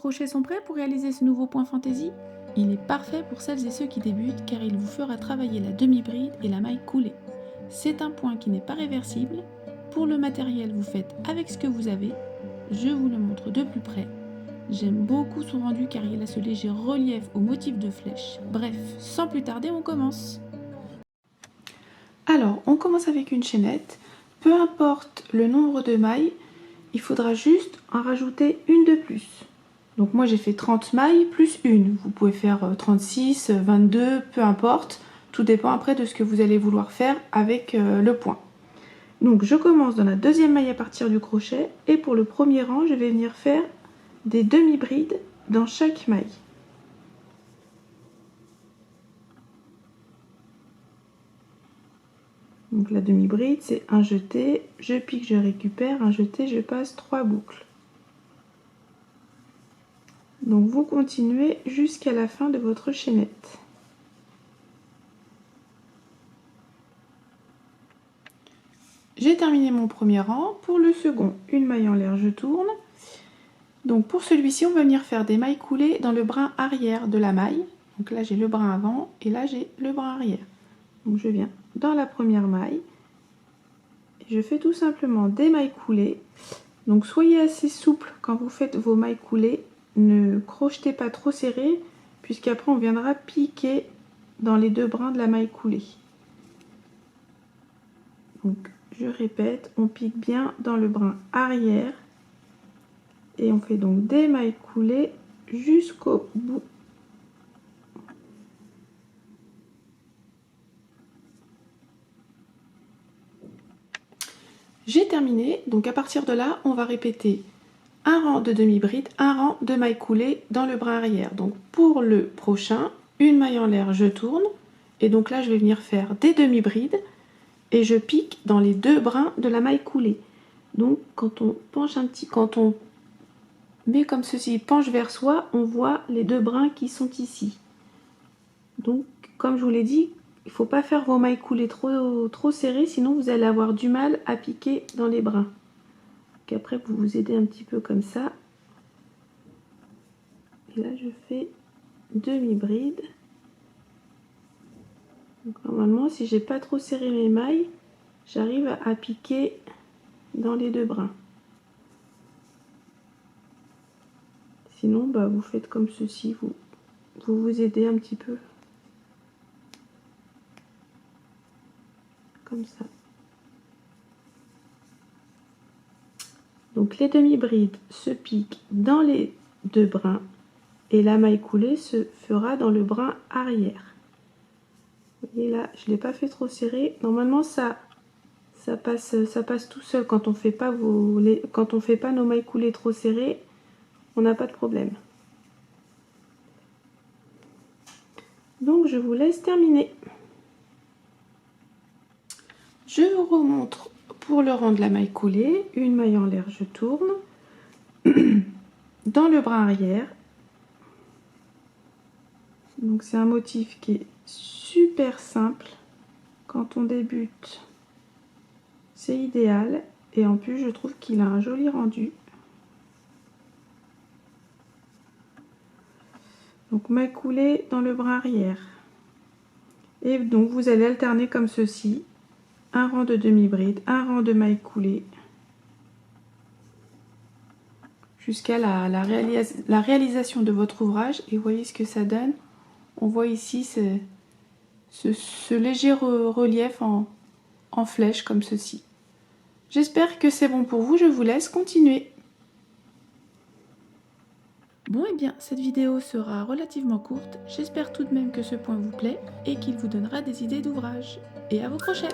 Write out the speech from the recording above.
crochets sont prêts pour réaliser ce nouveau point fantaisie? Il est parfait pour celles et ceux qui débutent car il vous fera travailler la demi-bride et la maille coulée. C'est un point qui n'est pas réversible. Pour le matériel, vous faites avec ce que vous avez. Je vous le montre de plus près. J'aime beaucoup son rendu car il a ce léger relief au motif de flèche. Bref, sans plus tarder, on commence. Alors, on commence avec une chaînette. Peu importe le nombre de mailles, il faudra juste en rajouter une de plus. Donc moi j'ai fait 30 mailles plus une. Vous pouvez faire 36, 22, peu importe. Tout dépend après de ce que vous allez vouloir faire avec le point. Donc je commence dans la deuxième maille à partir du crochet. Et pour le premier rang, je vais venir faire des demi-brides dans chaque maille. Donc la demi-bride, c'est un jeté, je pique, je récupère, un jeté, je passe 3 boucles. Donc vous continuez jusqu'à la fin de votre chaînette. J'ai terminé mon premier rang. Pour le second, une maille en l'air, je tourne. Donc pour celui-ci, on va venir faire des mailles coulées dans le brin arrière de la maille. Donc là, j'ai le brin avant et là, j'ai le brin arrière. Donc je viens dans la première maille. Et je fais tout simplement des mailles coulées. Donc soyez assez souple quand vous faites vos mailles coulées. Ne crochetez pas trop serré, puisqu'après on viendra piquer dans les deux brins de la maille coulée. Donc je répète, on pique bien dans le brin arrière et on fait donc des mailles coulées jusqu'au bout. J'ai terminé, donc à partir de là, on va répéter un rang de demi-bride, un rang de mailles coulées dans le brin arrière. Donc pour le prochain, une maille en l'air, je tourne et donc là je vais venir faire des demi-brides et je pique dans les deux brins de la maille coulée. Donc quand on penche quand on met comme ceci, penche vers soi, on voit les deux brins qui sont ici. Donc comme je vous l'ai dit, il ne faut pas faire vos mailles coulées trop serrées, sinon vous allez avoir du mal à piquer dans les brins. Donc après vous vous aidez un petit peu comme ça. Et là je fais demi-bride. Normalement si j'ai pas trop serré mes mailles, j'arrive à piquer dans les deux brins. Sinon vous faites comme ceci, vous aidez un petit peu. Comme ça. Donc les demi-brides se piquent dans les deux brins et la maille coulée se fera dans le brin arrière. Vous voyez là, je ne l'ai pas fait trop serré. Normalement ça passe tout seul quand on fait pas nos mailles coulées trop serrées, on n'a pas de problème. Donc je vous laisse terminer. Je vous remontre pour le rang de la maille coulée, une maille en l'air, je tourne dans le brin arrière. Donc c'est un motif qui est super simple quand on débute, c'est idéal et en plus je trouve qu'il a un joli rendu. Donc maille coulée dans le brin arrière et donc vous allez alterner comme ceci, un rang de demi-bride, un rang de maille coulée jusqu'à la réalisation de votre ouvrage. Et voyez ce que ça donne. On voit ici ce léger relief en flèche comme ceci. J'espère que c'est bon pour vous, je vous laisse continuer. Bon et bien, cette vidéo sera relativement courte. J'espère tout de même que ce point vous plaît et qu'il vous donnera des idées d'ouvrage. Et à vos crochets!